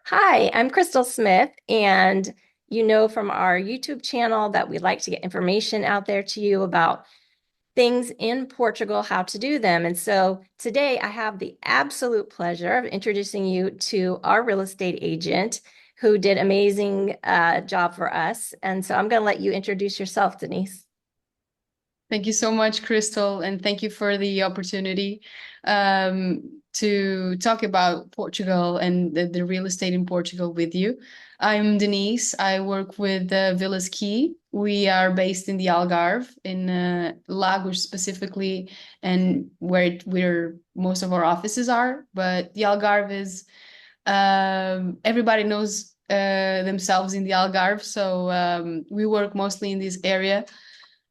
Hi, I'm Crystal Smith, and you know from our YouTube channel that we like to get information out there to you about things in Portugal, how to do them. And so today I have the absolute pleasure of introducing you to our real estate agent who did amazing job for us. And so I'm going to let you introduce yourself, Denise. Thank you so much, Crystal, and thank you for the opportunity to talk about Portugal and the real estate in Portugal with you. I'm Denise. I work with Villas Key. We are based in the Algarve, in Lagos specifically, and where most of our offices are. But the Algarve is everybody knows themselves in the Algarve, so we work mostly in this area.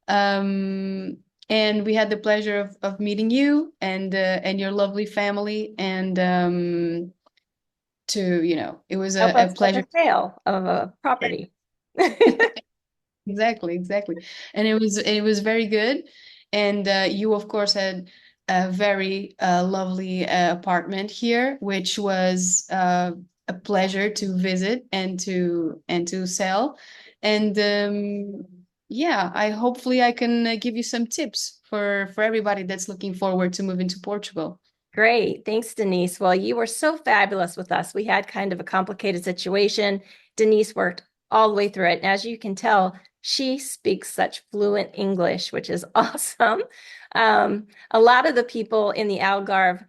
Um, and we had the pleasure of meeting you and your lovely family. And it was Help a us with pleasure. a sale of a property. Exactly, exactly. And it was very good. And you, of course, had a very lovely apartment here, which was a pleasure to visit and to sell. And yeah, I hopefully I can give you some tips for everybody that's looking forward to moving to Portugal. Great. Thanks, Denise. Well, you were so fabulous with us. We had kind of a complicated situation. Denise worked all the way through it. And as you can tell, she speaks such fluent English, which is awesome. A lot of the people in the Algarve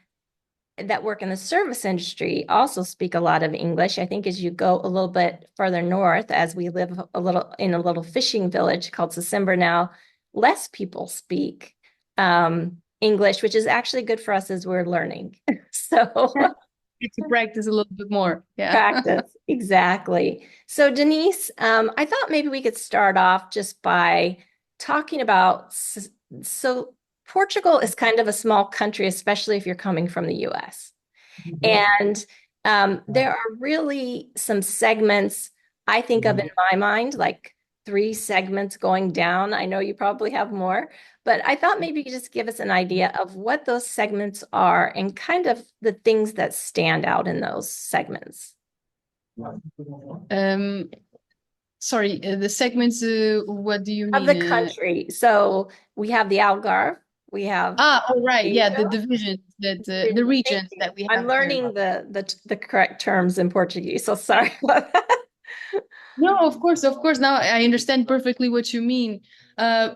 that work in the service industry also speak a lot of English. I think as you go a little bit further north, as we live a little in a little fishing village called Sesimbra now, less people speak English, which is actually good for us as we're learning. So Get to practice a little bit more. Yeah. practice, exactly. So Denise, I thought maybe we could start off just by talking about, so Portugal is kind of a small country, especially if you're coming from the US. And there are really some segments I think of in my mind, like three segments going down. I know you probably have more, but I thought maybe you could just give us an idea of what those segments are and kind of the things that stand out in those segments Um, Sorry, the segments, what do you of mean? the country. So we have the Algarve, we have Oh, right. Yeah, the Asia. divisions the Thank regions you. that we I'm have here. learning the correct terms in Portuguese, so sorry about that. No, of course, of course. Now I understand perfectly what you mean.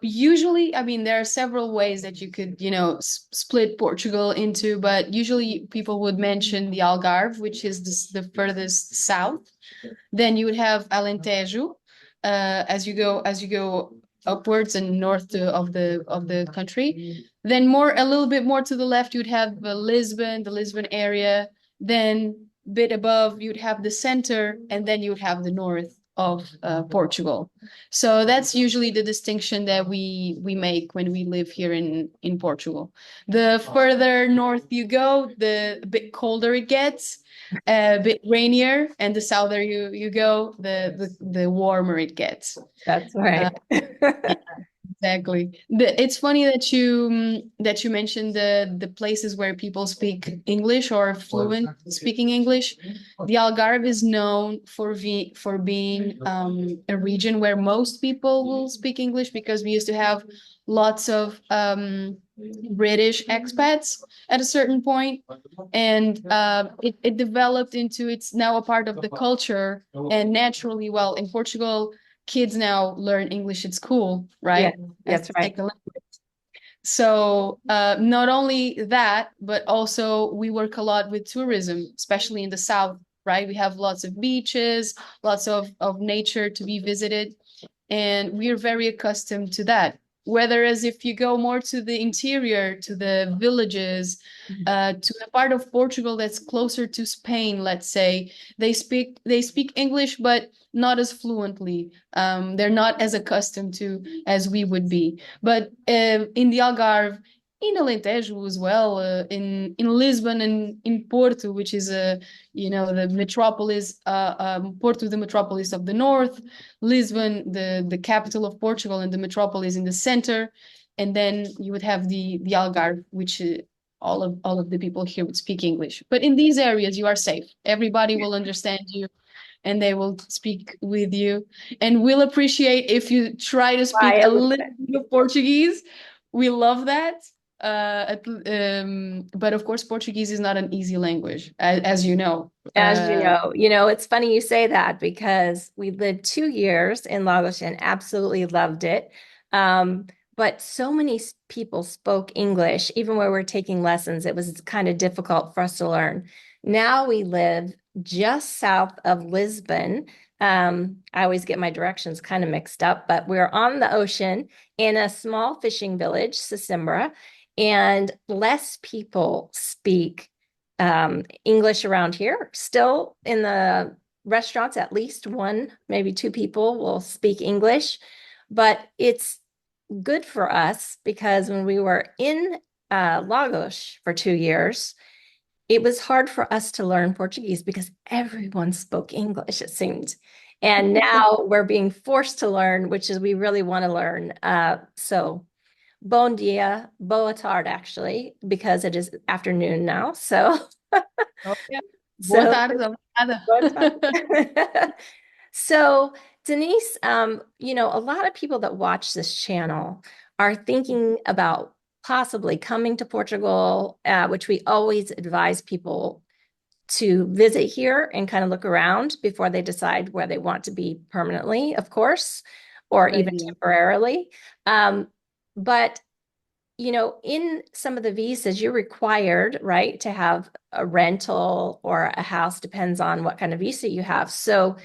Usually, I mean, there are several ways that you could, split Portugal into, but usually people would mention the Algarve, which is the furthest south. Then you would have Alentejo, as you go upwards and north of the country. Then a little bit more to the left, you'd have Lisbon, the Lisbon area. Then bit above, you'd have the center, and then you'd have the north of Portugal. So that's usually the distinction that we make when we live here in Portugal. The further north you go, the bit colder it gets, a bit rainier, and the southern you go, the warmer it gets. That's Uh, right. yeah, exactly. It's funny that you mentioned the places where people speak English or fluent speaking English. The Algarve is known for being a region where most people will speak English because we used to have lots of British expats at a certain point, and it developed into it's now a part of the culture. And naturally, well, in Portugal, kids now learn English at school, Yeah, right? As that's the right. second language. So not only that, but also we work a lot with tourism, especially in the south, right? We have lots of beaches, lots of nature to be visited, and we're very accustomed to that. Whereas if you go more to the interior, to the villages, to the part of Portugal that's closer to Spain, let's say, they speak English, but not as fluently. They're not as accustomed to as we would be. But in the Algarve, in Alentejo as well, in Lisbon and in Porto, which is the metropolis, Porto, the metropolis of the north, Lisbon, the capital of Portugal, and the metropolis in the center, and then you would have the Algarve, which all of the people here would speak English. But in these areas, you are safe. Everybody will understand you and they will speak with you and we'll appreciate if you try to speak Why a a little little bit. bit of Portuguese. We love that. But of course, Portuguese is not an easy language, as you know. As you know, it's funny you say that because we lived 2 years in Lagos and absolutely loved it. But so many people spoke English, even when we were taking lessons, it was kind of difficult for us to learn. Now we live just south of Lisbon. I always get my directions kind of mixed up, but we're on the ocean in a small fishing village, Sesimbra, and less people speak English around here. Still in the restaurants, at least one, maybe two people will speak English, but it's good for us because when we were in Lagos for 2 years, it was hard for us to learn Portuguese because everyone spoke English, it seemed. And now we're being forced to learn, which is we really want to learn. So bom dia, boa tarde, actually, because it is afternoon now. So Oh, yeah. Boa so, tarde, obrigada. what's up? So, Denise, a lot of people that watch this channel are thinking about possibly coming to Portugal, which we always advise people to visit here and kind of look around before they decide where they want to be permanently, of course, or Good even idea. temporarily. But in some of the visas, you're required, right, to have a rental or a house, depends on what kind of visa you have. So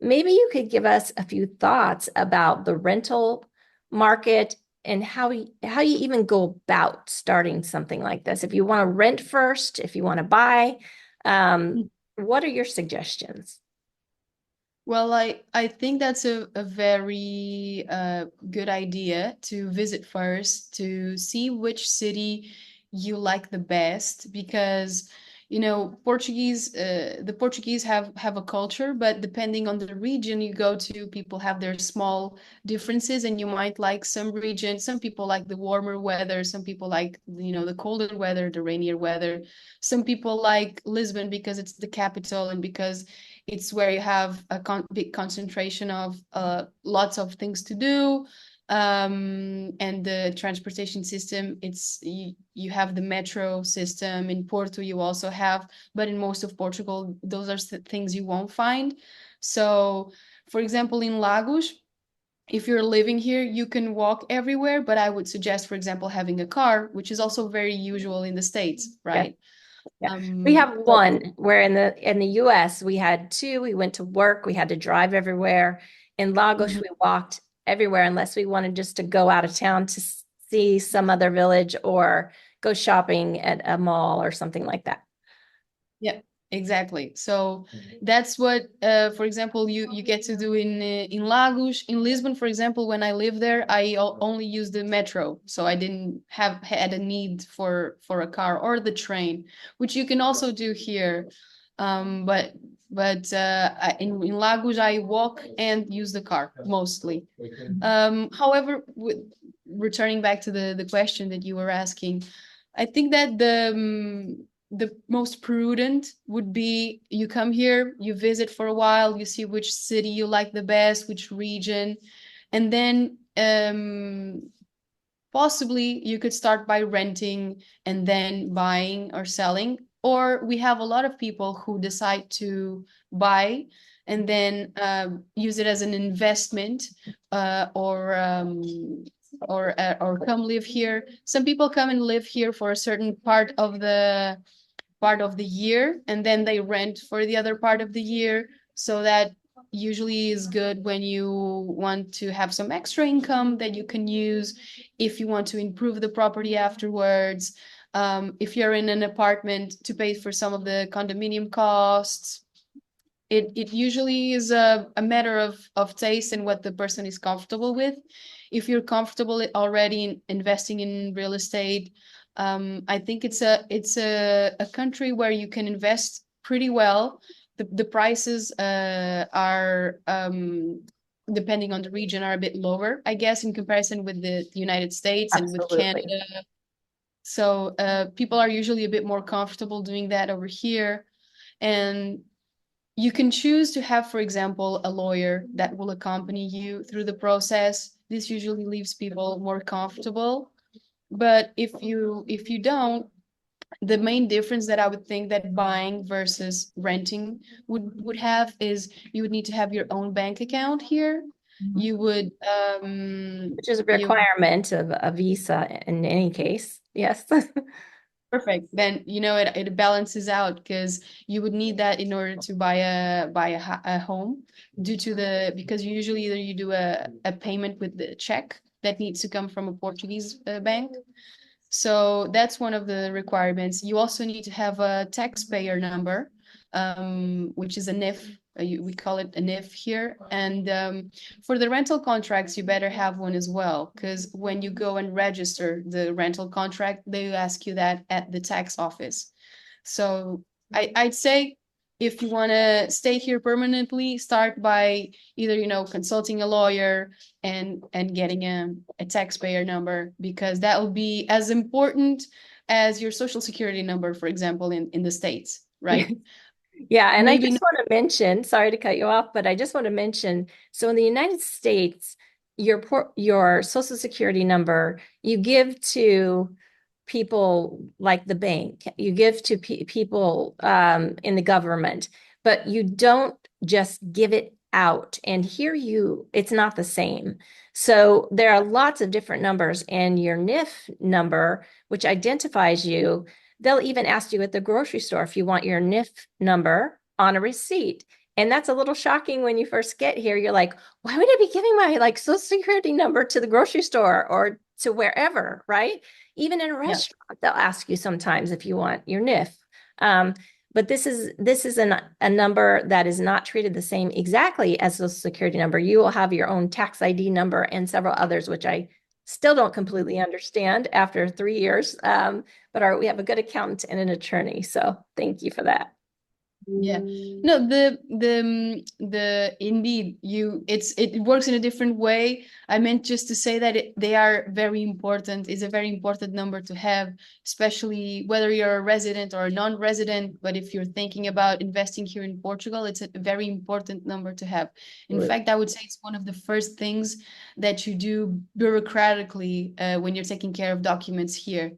maybe you could give us a few thoughts about the rental market and how you even go about starting something like this. If you want to rent first, if you want to buy, um, what are your suggestions? Well, I think that's a very good idea to visit first to see which city you like the best because the Portuguese have a culture, but depending on the region you go to, people have their small differences, and you might like some region. Some people like the warmer weather, some people like the colder weather, the rainier weather. Some people like Lisbon because it's the capital and because it's where you have a big concentration of lots of things to do. And the transportation system, you have the metro system. In Porto you also have, but in most of Portugal those are things you won't find. So for example, in Lagos, if you're living here you can walk everywhere, but I would suggest, for example, having a car, which is also very usual in the States, Yeah. right? Yeah. We have But one where in the US we had two. We went to work, we had to drive everywhere. In Lagos, Mhm. we walked everywhere unless we wanted just to go out of town to see some other village or go shopping at a mall or something like that. Yeah, exactly. So that's what, for example, you get to do in Lagos, in Lisbon, for example. When I lived there, I only used the metro, so I didn't have had a need for a car or the train, which you can also do here. In Lagos, I walk and use the car mostly. However, returning back to the question that you were asking, I think that the most prudent would be you come here, you visit for a while, you see which city you like the best, which region, and then possibly you could start by renting and then buying or selling. Or we have a lot of people who decide to buy and then use it as an investment, or come live here. Some people come and live here for a certain part of the year, and then they rent for the other part of the year. So that usually is good when you want to have some extra income that you can use if you want to improve the property afterwards. If you're in an apartment, to pay for some of the condominium costs. It usually is a matter of taste and what the person is comfortable with. If you're comfortable already in investing in real estate, I think it's a country where you can invest pretty well. The prices are depending on the region are a bit lower, I guess, in comparison with the United States and with Absolutely. Canada. So people are usually a bit more comfortable doing that over here. And you can choose to have, for example, a lawyer that will accompany you through the process. This usually leaves people more comfortable. But if you don't, the main difference that I would think that buying versus renting would have is you would need to have your own bank account here. Mhm. You would Which is a you requirement of a visa in any case. Yes. perfect. Then it balances out because you would need that in order to buy a home due to because usually either you do a payment with the check that needs to come from a Portuguese bank. So that's one of the requirements. You also need to have a taxpayer number, which is a NIF. We call it a NIF here. And for the rental contracts, you better have one as well, because when you go and register the rental contract, they ask you that at the tax office. So I'd say if you want to stay here permanently, start by either, consulting a lawyer and getting a taxpayer number, because that will be as important as your social security number, for example, in the States, right? Yeah, and I Maybe just not. want to mention, sorry to cut you off, but I just want to mention, so in the United States, your social security number you give to people like the bank, you give to people in the government, but you don't just give it out. And here it's not the same. So there are lots of different numbers, and your NIF number, which identifies you, they'll even ask you at the grocery store if you want your NIF number on a receipt. And that's a little shocking when you first get here. You're like, why would I be giving my social security number to the grocery store or to wherever, right? Even in a Yeah. restaurant, they'll ask you sometimes if you want your NIF. But this is a number that is not treated the same exactly as Social Security number. You will have your own tax ID number and several others, which I still don't completely understand after 3 years. But we have a good accountant and an attorney. So thank you for that. Yeah. No, the indeed it works in a different way. I meant just to say that they are very important. It's a very important number to have, especially whether you're a resident or a non-resident. But if you're thinking about investing here in Portugal, it's a very important number to have. In fact, I would say it's one of the first things that you do bureaucratically when you're taking care of documents here.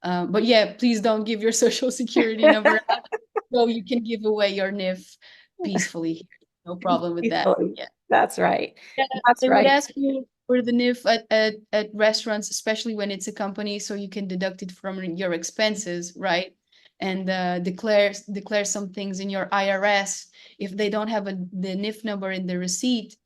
But yeah, please don't give your social security number out. So you can give away your NIF peacefully. No problem with that. Easily. Yeah. That's right. Yeah, That's they would right. ask you for the NIF at restaurants, especially when it's a company, so you can deduct it from your expenses, right? And declare some things in your IRS. If they don't have the NIF number in the receipt,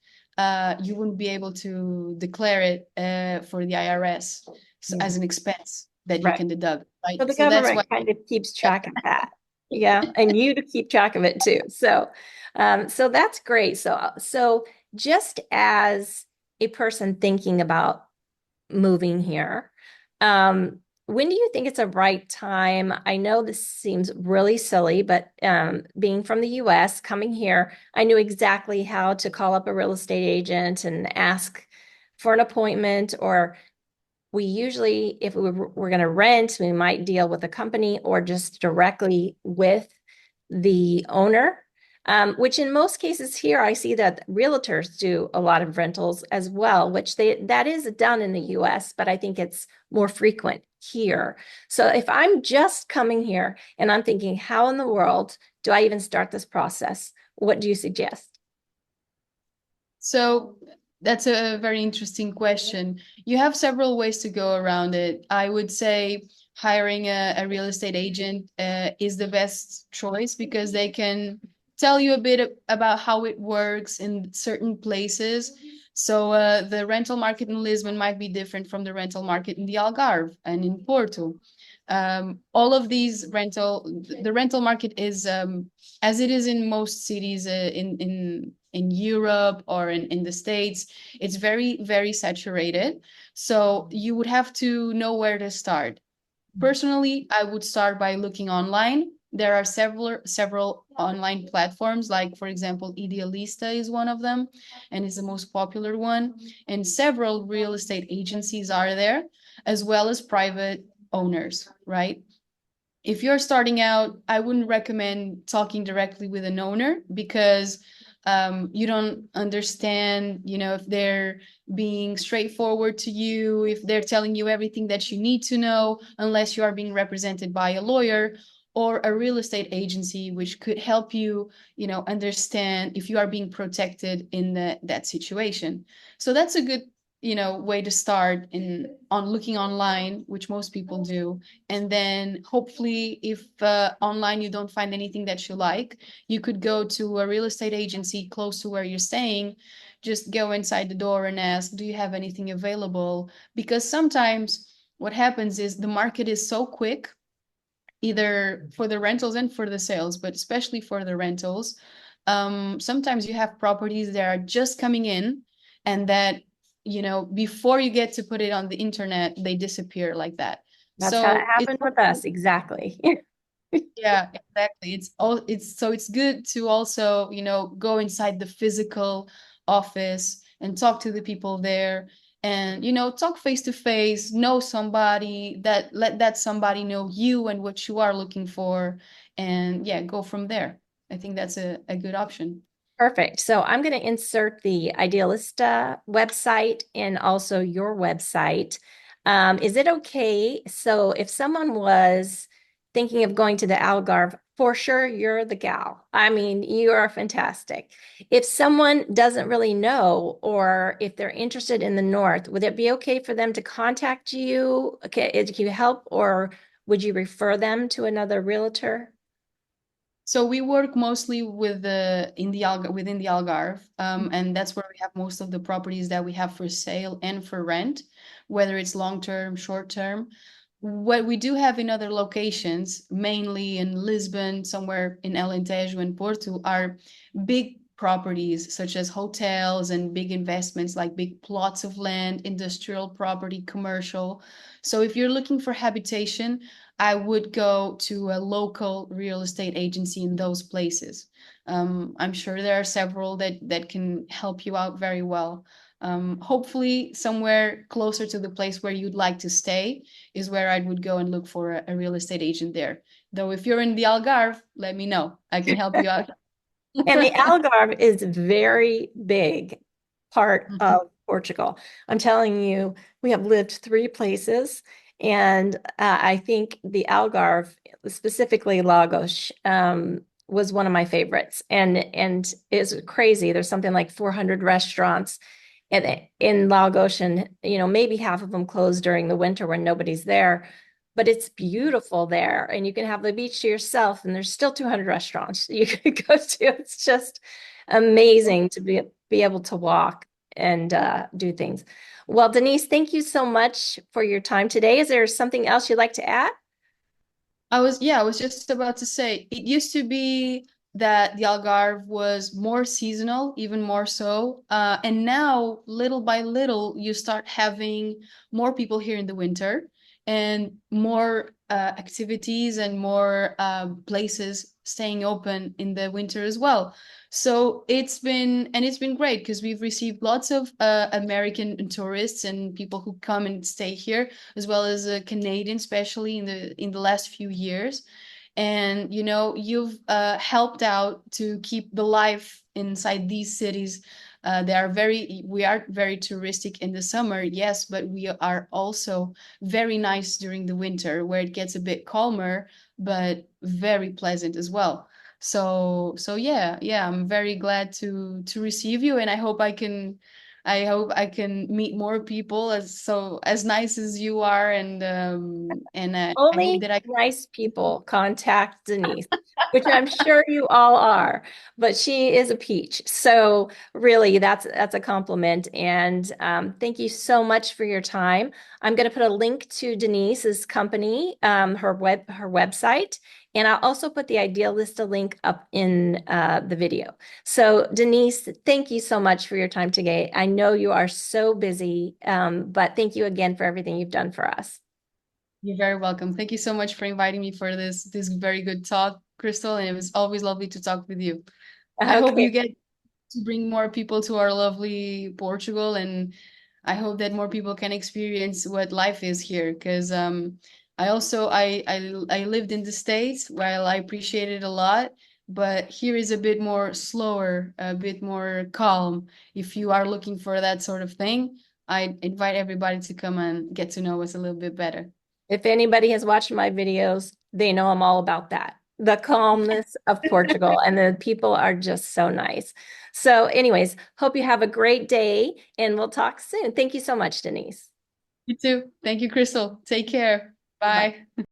you wouldn't be able to declare it for the IRS Yeah. as an expense that you Right. can deduct, So right? the So that's why. government kind of keeps track of that. Yeah, and you to keep track of it too. So that's great. So just as a person thinking about moving here, when do you think it's a right time? I know this seems really silly, but being from the US, coming here, I knew exactly how to call up a real estate agent and ask for an appointment, or we usually, if we're going to rent, we might deal with a company or just directly with the owner, which in most cases here, I see that realtors do a lot of rentals as well, which that is done in the US, but I think it's more frequent here. So if I'm just coming here and I'm thinking, how in the world do I even start this process? What do you suggest? So that's a very interesting question. You have several ways to go around it. I would say hiring a real estate agent is the best choice because they can tell you a bit about how it works in certain places. So the rental market in Lisbon might be different from the rental market in the Algarve and in Porto. All of these the rental market is as it is in most cities in Europe or in the States, it's very, very saturated. So you would have to know where to start. Personally, I would start by looking online. There are several online platforms, like for example, Idealista is one of them and is the most popular one. And several real estate agencies are there, as well as private owners, right? If you're starting out, I wouldn't recommend talking directly with an owner because you don't understand, if they're being straightforward to you, if they're telling you everything that you need to know, unless you are being represented by a lawyer or a real estate agency, which could help you, understand if you are being protected in that situation. So that's a good, way to start on looking online, which most people do. And then hopefully if online you don't find anything that you like, you could go to a real estate agency close to where you're staying. Just go inside the door and ask, do you have anything available? Because sometimes what happens is the market is so quick, either for the rentals and for the sales, but especially for the rentals. Sometimes you have properties that are just coming in and that, before you get to put it on the internet, they disappear like that. That's how it So it's happened with us. Exactly. yeah, exactly. It's good to also, go inside the physical office and talk to the people there and, talk face to face, know somebody that let that somebody know you and what you are looking for. And yeah, go from there. I think that's a good option. Perfect. So I'm going to insert the Idealista website and also your website. Is it okay? So if someone was thinking of going to the Algarve, for sure, you're the gal. I mean, you are fantastic. If someone doesn't really know, or if they're interested in the North, would it be okay for them to contact you? Okay, can you help, or would you refer them to another realtor? So we work mostly with within the Algarve, and that's where we have most of the properties that we have for sale and for rent, whether it's long term, short term. What we do have in other locations, mainly in Lisbon, somewhere in Alentejo and Porto, are big properties such as hotels and big investments like big plots of land, industrial property, commercial. So if you're looking for habitation, I would go to a local real estate agency in those places. I'm sure there are several that can help you out very well. Hopefully, somewhere closer to the place where you'd like to stay is where I would go and look for a real estate agent there. Though, if you're in the Algarve, let me know. I can help you out. And the Algarve is a very big part Mhm. of Portugal. I'm telling you, we have lived three places, and I think the Algarve, specifically Lagos, was one of my favorites. And it's crazy. There's something like 400 restaurants in Lagos, and maybe half of them close during the winter when nobody's there. But it's beautiful there, and you can have the beach to yourself, and there's still 200 restaurants you could go to. It's just amazing to be able to walk and do things. Well, Denise, thank you so much for your time today. Is there something else you'd like to add? I was just about to say, it used to be that the Algarve was more seasonal, even more so. And now, little by little, you start having more people here in the winter and more activities and more places staying open in the winter as well. So it's been great because we've received lots of American tourists and people who come and stay here, as well as Canadian, especially in the last few years. And you've helped out to keep the life inside these cities. We are very touristic in the summer, yes, but we are also very nice during the winter, where it gets a bit calmer, but very pleasant as well. So yeah, I'm very glad to receive you, and I hope I can meet more people as nice as you are, and I hope Only that I nice people contact Denise, which I'm sure you all are, but she is a peach. So really, that's a compliment. And thank you so much for your time. I'm going to put a link to Denise's company, her website, and I'll also put the Idealista link up in the video. So Denise, thank you so much for your time today. I know you are so busy, but thank you again for everything you've done for us. You're very welcome. Thank you so much for inviting me for this very good talk, Crystal, and it was always lovely to talk with you. I hope Okay. you get to bring more people to our lovely Portugal, and I hope that more people can experience what life is here, because I also I lived in the States, while I appreciate it a lot, but here is a bit more slower, a bit more calm. If you are looking for that sort of thing, I invite everybody to come and get to know us a little bit better. If anybody has watched my videos, they know I'm all about that. The calmness of Portugal, and the people are just so nice. So, anyways, hope you have a great day and we'll talk soon. Thank you so much, Denise. You too. Thank you, Crystal. Take care. Bye. Bye.